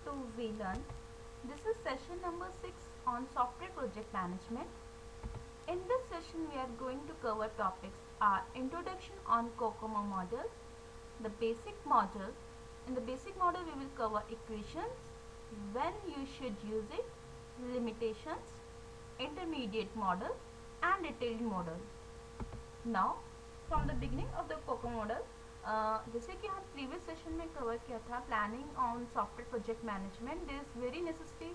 to VLearn. This is session number 6 on software project management. In this session we are going to cover topics are introduction on COCOMO model, the basic model. In the basic model we will cover equations, when you should use it, limitations, intermediate model and detailed model. Now from the beginning of the COCOMO model, जैसे कि हम previous session में cover किया था planning on software project management, this is very necessary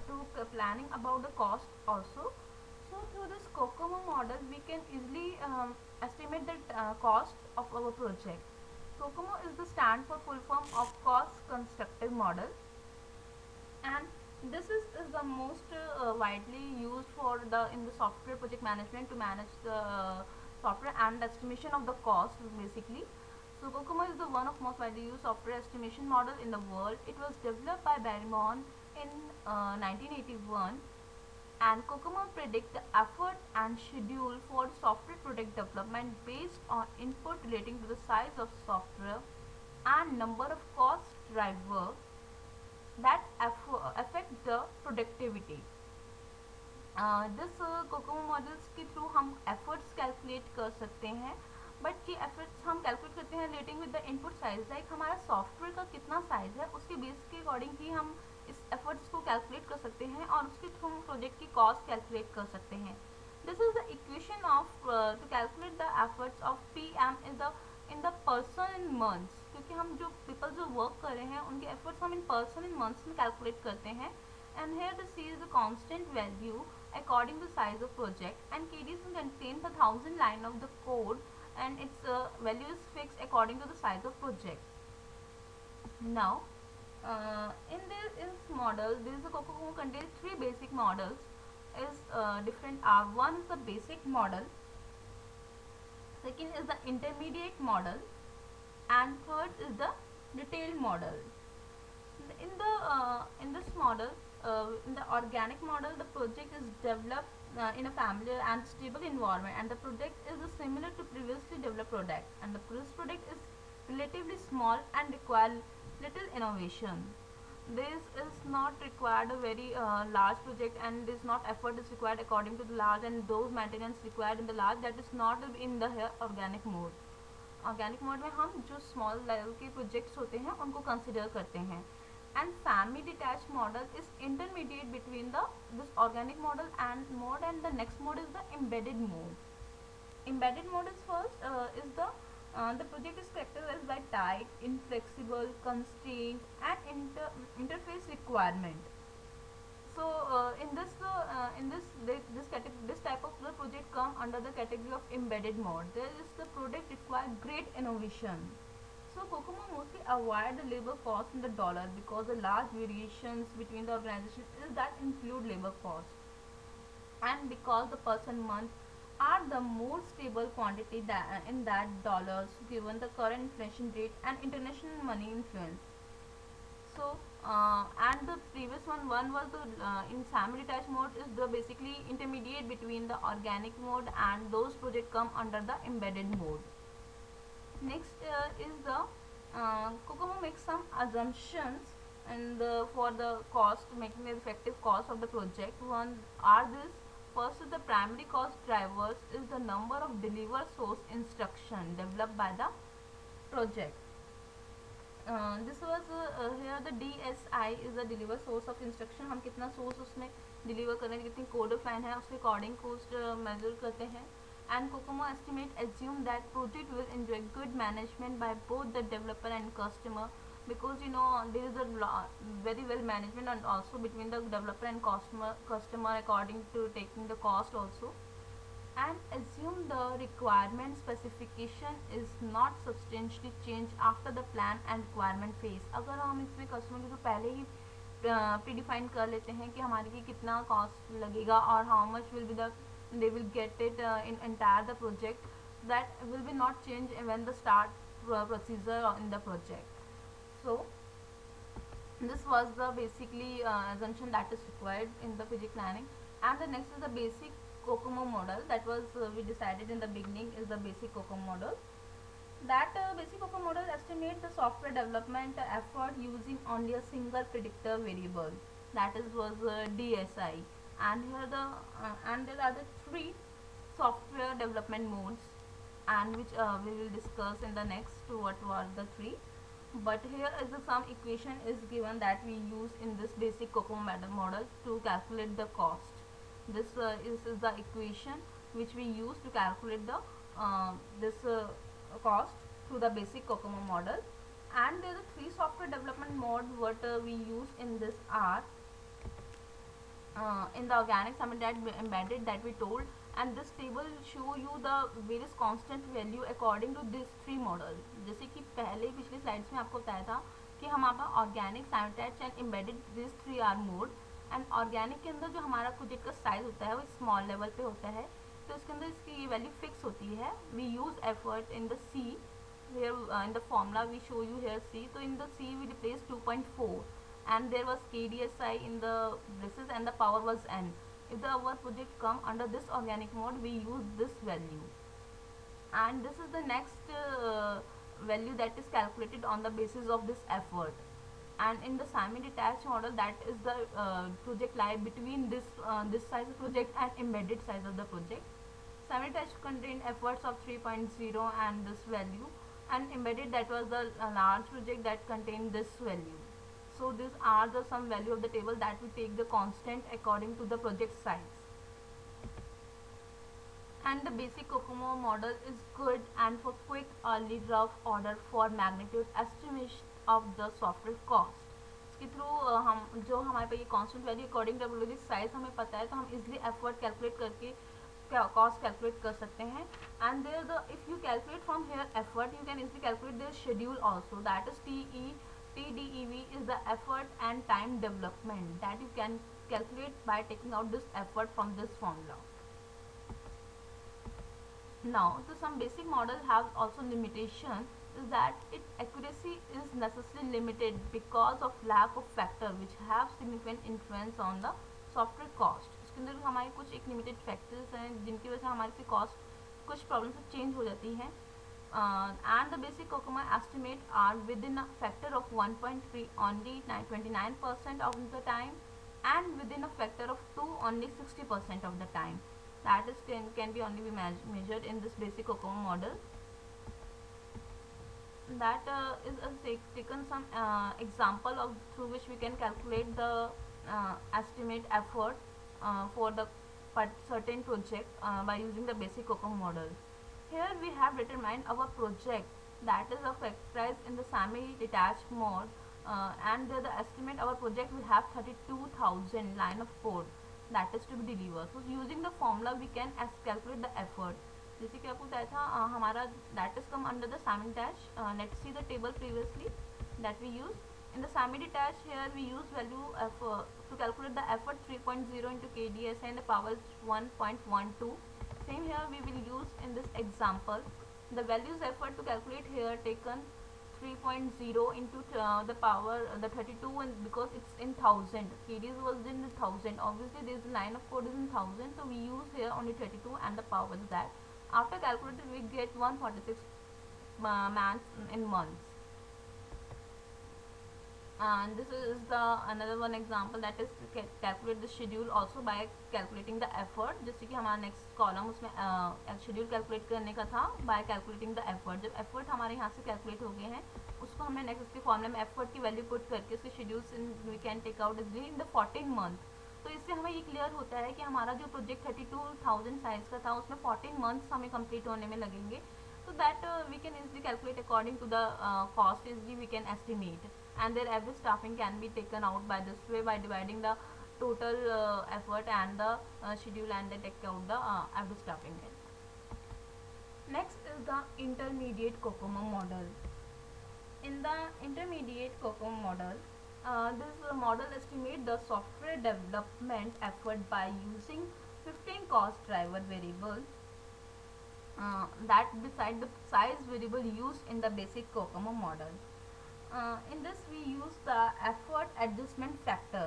to planning about the cost also. So through this COCOMO model we can easily estimate the cost of our project. COCOMO is the stand for full form of cost constructive model, and this is the most widely used for the in the software project management to manage the software and estimation of the cost basically. So COCOMO is the one of most widely used software estimation model in the world. It was developed by Barrymon in 1981, and COCOMO predict the effort and schedule for software product development based on input relating to the size of software and number of cost driver that affect the productivity. This Kokomo models के through हम efforts calculate कर सकते हैं, but ये efforts हम calculate करते हैं relating with the input size, like हमारा सॉफ्टवेयर का कितना साइज है उसके बेस के अकॉर्डिंग ही हम इस एफर्ट्स को कैलकुलेट कर सकते हैं और उसके थ्रू हम प्रोजेक्ट की कॉस्ट कैलकुलेट कर सकते हैं. This is the equation of to calculate the efforts of P M is the in the person in months, क्योंकि हम जो पीपल जो वर्क कर रहे हैं उनके एफर्ट्स हम इन पर्सन इन मंथ्स में कैलकुलेट करते हैं. And here the C is a constant value according to size of project, and KDs contain the 1000 line of the code, and its value is fixed according to the size of project. Now in this model, this COCOMO contains three basic models is different are. One is the basic model, second is the intermediate model, and third is the detailed model. In this model, in the organic model, the project is developed in a familiar and stable environment, and the product is similar to previously developed product, and this product is relatively small and require little innovation. This is not required a very large project, and this not effort is required according to the large, and those maintenance required in the large, that is not in the organic mode. Organic mode में हम जो small level के projects होते हैं उनको consider करते हैं. And family detach model is intermediate between the this organic model and the next mode is the embedded mode. Embedded mode is first is the project is characterized by tight, inflexible, constraint, and interface requirement. So this type of the project come under the category of embedded mode. There is the product require great innovation. So COCOMO mostly avoid the labor cost in the dollar because the large variations between the organization is that include labor cost, and because the person month are the more stable quantity that in that dollars given the current inflation rate and international money influence. So and the previous one was the in semi detached mode is the basically intermediate between the organic mode, and those projects come under the embedded mode. Next is the COCOMO makes some assumptions and for the cost, making the effective cost of the project. One are this. First is the primary cost drivers is the number of deliver source instruction developed by the project. This was here the DSI is the deliver source of instruction. हम कितना source उसमें deliver कर रहे हैं, कितनी code of line है, उसके according cost measure करते हैं. And COCOMO estimate assume that project will enjoy good management by both the developer and customer, because you know there is a very well management and also between the developer and customer according to taking the cost also. And assume the requirement specification is not substantially changed after the plan and requirement phase. अगर हम इसमें customer के तो पहले ही predefine कर लेते हैं कि हमारे लिए कितना कॉस्ट लगेगा और how much will be the they will get it in entire the project, that will be not change when the start procedure in the project. So this was the basically assumption that is required in the project planning. And the next is the basic COCOMO model that was we decided in the beginning is the basic COCOMO model. That basic COCOMO model estimates the software development effort using only a single predictor variable, that is was DSI. And here and there are the three software development modes, and which we will discuss in the next what were the three. But here is some equation is given that we use in this basic COCOMO model to calculate the cost. This is the equation which we use to calculate the this cost through the basic COCOMO model. And there are the three software development mode what we use in this are in the organic summit that embedded that we told, and this table show you the various constant value according to this three model. जैसे कि पहले पिछली slides में आपको बताया था कि हमारा organic sanitise and embedded this three are mode. And organic के अंदर जो हमारा प्रोजेक्ट का साइज होता है वो स्मॉल लेवल पे होता है, तो इसके अंदर इसकी ये वैल्यू फिक्स होती है। We use effort in the C, here in the formula we show you here C, so in the C we replace 2.4, and there was KDSI in the braces and the power was N. If the our project come under this organic mode, we use this value, and this is the next value that is calculated on the basis of this effort. And in the semi-detached model, that is the project lie between this size of project and embedded size of the project. Semi-detached contained efforts of 3.0 and this value, and embedded that was the large project that contained this value. So these are the some value of the table that we take the constant according to the project size. And the basic COCOMO model is good and for quick early rough order for magnitude estimation of the software cost. इसके through हम जो हमारे पे ये constant value according to project size हमें पता है, तो हम इजिली एफर्ट कैलकुलेट करके कॉस्ट कैलकुलेट कर सकते हैं. And there the if you calculate from here effort you can easily calculate their schedule also, that is TDEV is the effort and time development that you can calculate by taking out this effort from this formula. Now, so some basic model have also limitation, is that its accuracy is necessarily limited because of lack of factor which have significant influence on the software cost. इसके अंदर हमारे कुछ एक limited factors हैं जिनकी वजह से हमारी कॉस्ट कुछ प्रॉब्लम से चेंज हो जाती है. And the basic COCOMO estimate are within a factor of 1.3 only 29% of the time, and within a factor of 2 only 60% of the time. That is can be only be measured in this basic COCOMO model. That is taken some example of through which we can calculate the estimate effort for the certain project by using the basic COCOMO model. Here we have determined our project that is factorized in the semi-detached mode, and the estimate our project will have 32,000 line of code that is to be delivered. So using the formula we can calculate the effort. जैसे कि आपको बताया था हमारा that is come under the semi-detached. Let's see the table previously that we use. In the semi-detached, here we use value of to calculate the effort 3.0 into KDS and the power is 1.12. Same here we will use in this example. The values effort to calculate here taken 3.0 into the power the 32, and because it's in thousand, KDS was in thousand, obviously this line of code is in thousand, so we use here only 32 and the power is that. After calculated we get 146 months in months. And this is the another one example that is calculate the schedule also by calculating the effort. जैसे कि हमारा next column उसमें schedule calculate करने का था bye calculating the effort. जब effort हमारे यहाँ से कैलकुलेट हो गए हैं उसको हमने नेक्स्ट उसके फॉर्मूले में एफर्ट की वैल्यू पुट करके उसके schedules we can take out easily in the 14 month. तो इससे हमें ये क्लियर होता है कि हमारा जो प्रोजेक्ट 32,000 साइज का था उसमें 14 मंथ्स हमें कंप्लीट होने में लगेंगे. So that we can easily calculate according to the cost easily we can estimate, and their average staffing can be taken out by this way by dividing the total effort and the schedule and then take out the average staffing. Next is the intermediate COCOMO model. In the intermediate COCOMO model, this model estimates the software development effort by using 15 cost driver variables that beside the size variable used in the basic COCOMO model. In this we use the effort adjustment factor.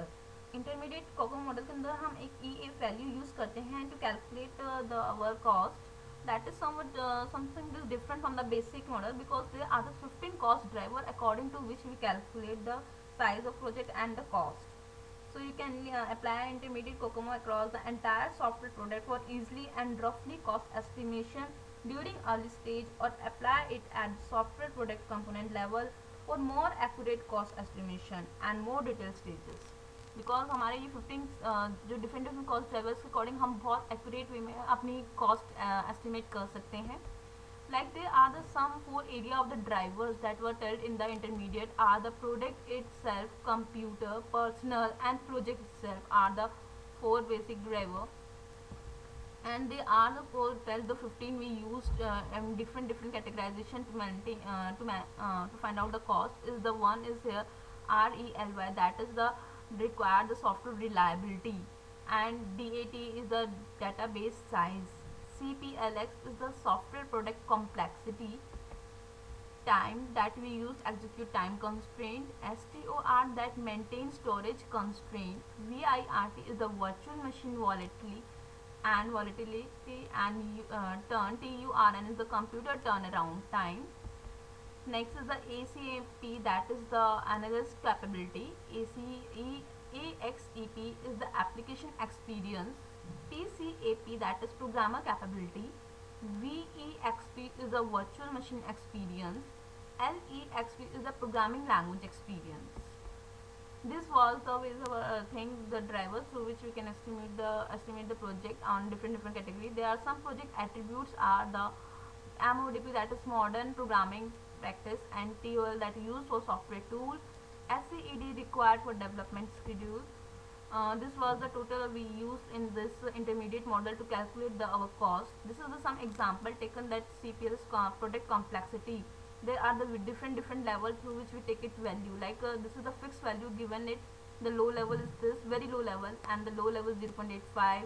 Intermediate COCOMO model के अंदर हम एक EA value use करते हैं to calculate the our cost that is something is different from the basic model, because there are the 15 cost driver according to which we calculate the size of project and the cost. So you can apply intermediate COCOMO across the entire software product for easily and roughly cost estimation during early stage, or apply it at software product component level for more accurate cost estimation and more detailed stages. Because हमारे ये 15 जो different different cost drivers के according हम बहुत accurate वे में अपनी cost estimate कर सकते हैं. Like there are the some four area of the drivers that were told in the intermediate are the product itself, computer, personal and project itself are the four basic driver, and they are the four tell the 15 we used different categorization to maintain to find out the cost. Is the one is here RELY, that is the required the software reliability, and DAT is the database size, CPLX is the software product complexity, time that we use execute time constraint, STOR that maintain storage constraint, VIRT is the virtual machine volatility, and turn TURN is the computer turnaround time. Next is the ACAP, that is the analyst capability, AXEP is the application experience, PCAP that is programmer capability, VEXP is the virtual machine experience, LEXP is the programming language experience. This was the ways of thing the drivers through which we can estimate the project on different category. There are some project attributes are the MODP, that is modern programming practice, and TOL that is used for software tool, SCED required for development schedule. This was the total we used in this intermediate model to calculate our cost. This is some example taken, that CPL's product complexity. There are the different level through which we take its value. Like this is the fixed value given it. The low level is this very low level, and the low level is 0.85.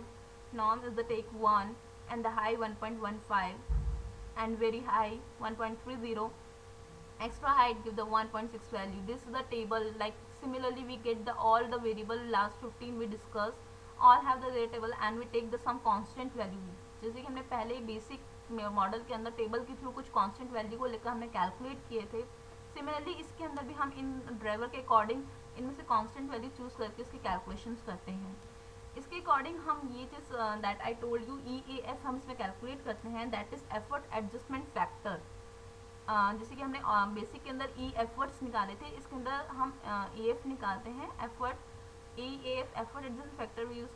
Norm is the take 1, and the high 1.15, and very high 1.30. Extra high give the 1.6 value. This is the table. Like similarly we get the all the variable last 15 we discussed, all have the table, and we take the some constant value. जैसे कि हमने पहले basic model के अंदर table के through कुछ constant value को लेकर हमने कैलकुलेट किए थे, सिमिलरली इसके अंदर भी हम इन ड्राइवर के अकॉर्डिंग इनमें से कांस्टेंट वैल्यू चूज करके इसके कैलकुलेशंस करते हैं. इसके अकॉर्डिंग हम ये चीज़ that I told you EAF हम इसमें कैलकुलेट करते हैं, that is effort adjustment factor. जैसे कि हमने बेसिक के अंदर एफर्ट्स निकाले थे, इसके अंदर हम EF निकालते हैं, effort EAF effort adjustment factor we use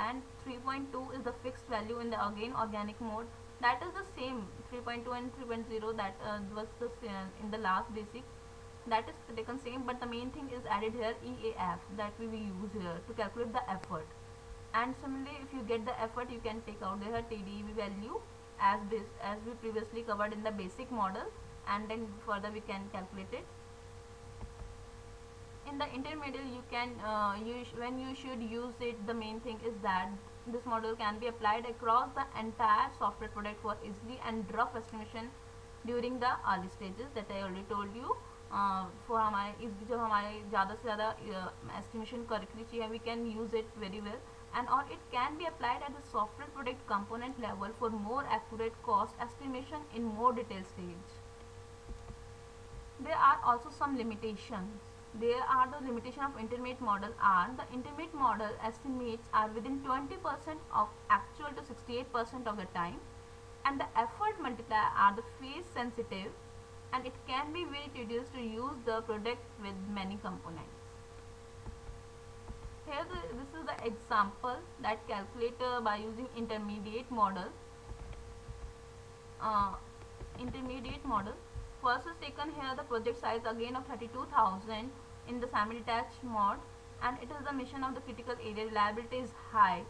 and 3.2 is the fixed value in the again organic mode, that is the same 3.2 and 3.0 that was the in the last basic, that is taken same, but the main thing is added here EAF that we will use here to calculate the effort. And similarly if you get the effort you can take out the TDEV value as we previously covered in the basic model, and then further we can calculate it. In the intermediate you can when you should use it, the main thing is that this model can be applied across the entire software product for easily and rough estimation during the early stages, that I already told you. For हमारे इस जब हमारे ज़्यादा से ज़्यादा estimation करके चाहिए, we can use it very well, and or it can be applied at the software product component level for more accurate cost estimation in more detailed stage. There are also some limitations. There are the limitation of intermediate model are the intermediate model estimates are within 20% of actual to 68% of the time, and the effort multiplier are the phase sensitive, and it can be very tedious to use the product with many components. Here this is the example that calculator by using intermediate model. Intermediate model. First is taken here the project size again of 32,000 in the semi-detached mode, and it is the mission of the critical area. Reliability is high,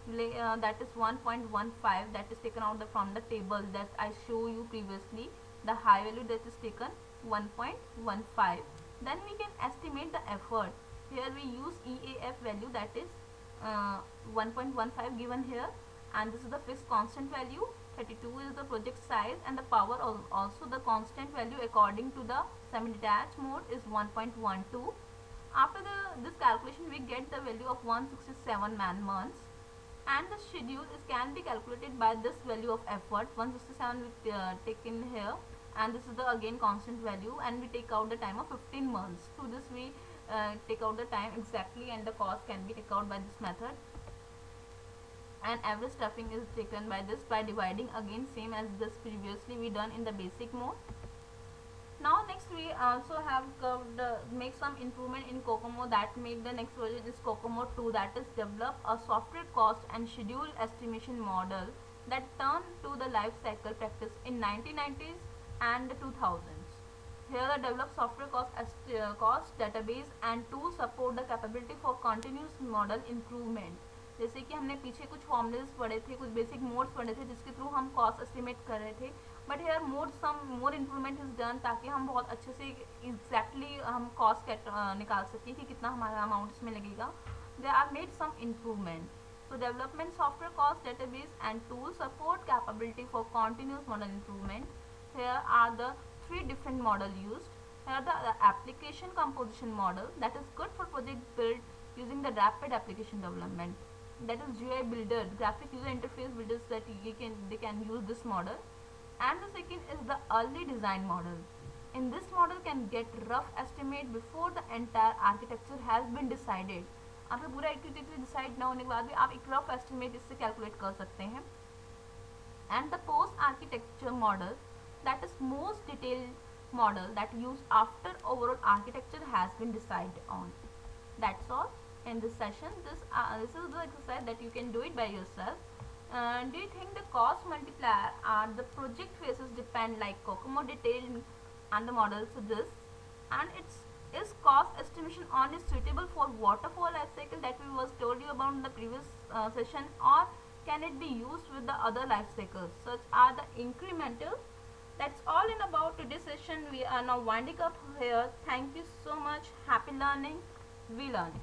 that is 1.15, that is taken out from the table that I show you previously. The high value that is taken 1.15. Then we can estimate the effort. Here we use EAF value, that is 1.15 given here, and this is the fixed constant value. 32 is the project size, and the power also the constant value according to the semi-detached mode is 1.12. After this calculation we get the value of 167 man months. and the schedule is can be calculated by this value of effort 167 we taken here, and this is the again constant value, and we take out the time of 15 months. Through this we take out the time exactly, and the cost can be taken out by this method, and average stuffing is taken by this by dividing again same as this previously we done in the basic mode. Now next we also have curved, make some improvement in Kokomo, that made the next version is Kokomo 2, that is develop a software cost and schedule estimation model that turned to the life cycle practice in 1990s and 2000s. Here the develop software cost database and to support the capability for continuous model improvement. जैसे कि हमने पीछे कुछ formulas पढ़े थे, कुछ basic modes पढ़े थे जिसके थ्रू हम कॉस्ट एस्टिमेट कर रहे थे, but here more improvement is done, ताकि हम बहुत अच्छे से एग्जैक्टली हम कॉस्ट निकाल सकें कि कितना हमारा अमाउंट इसमें लगेगा. They are made some improvement. So development software cost database and tool support capability for continuous model improvement. Here are the three different model used. Here the application composition model, that is good for project build using the rapid application development. That is GUI builder, graphic user interface builders, that they can use this model. And the second is the early design model. In this model can get rough estimate before the entire architecture has been decided. आपका पूरा architecture decide ना होने के बाद भी आप एक rough estimate इससे कैलकुलेट कर सकते हैं. And the post architecture model, that is most detailed model that used after overall architecture has been decided on. That's all in this session. This is the exercise that you can do it by yourself. Do you think the cost multiplier are the project phases depend like Kokomo detailed and the model suggests, and is cost estimation on is suitable for waterfall life cycle that we was told you about in the previous session, or can it be used with the other life cycles such are the incremental. That's all in about today's session. We are now winding up here. Thank you so much. Happy learning. We learning.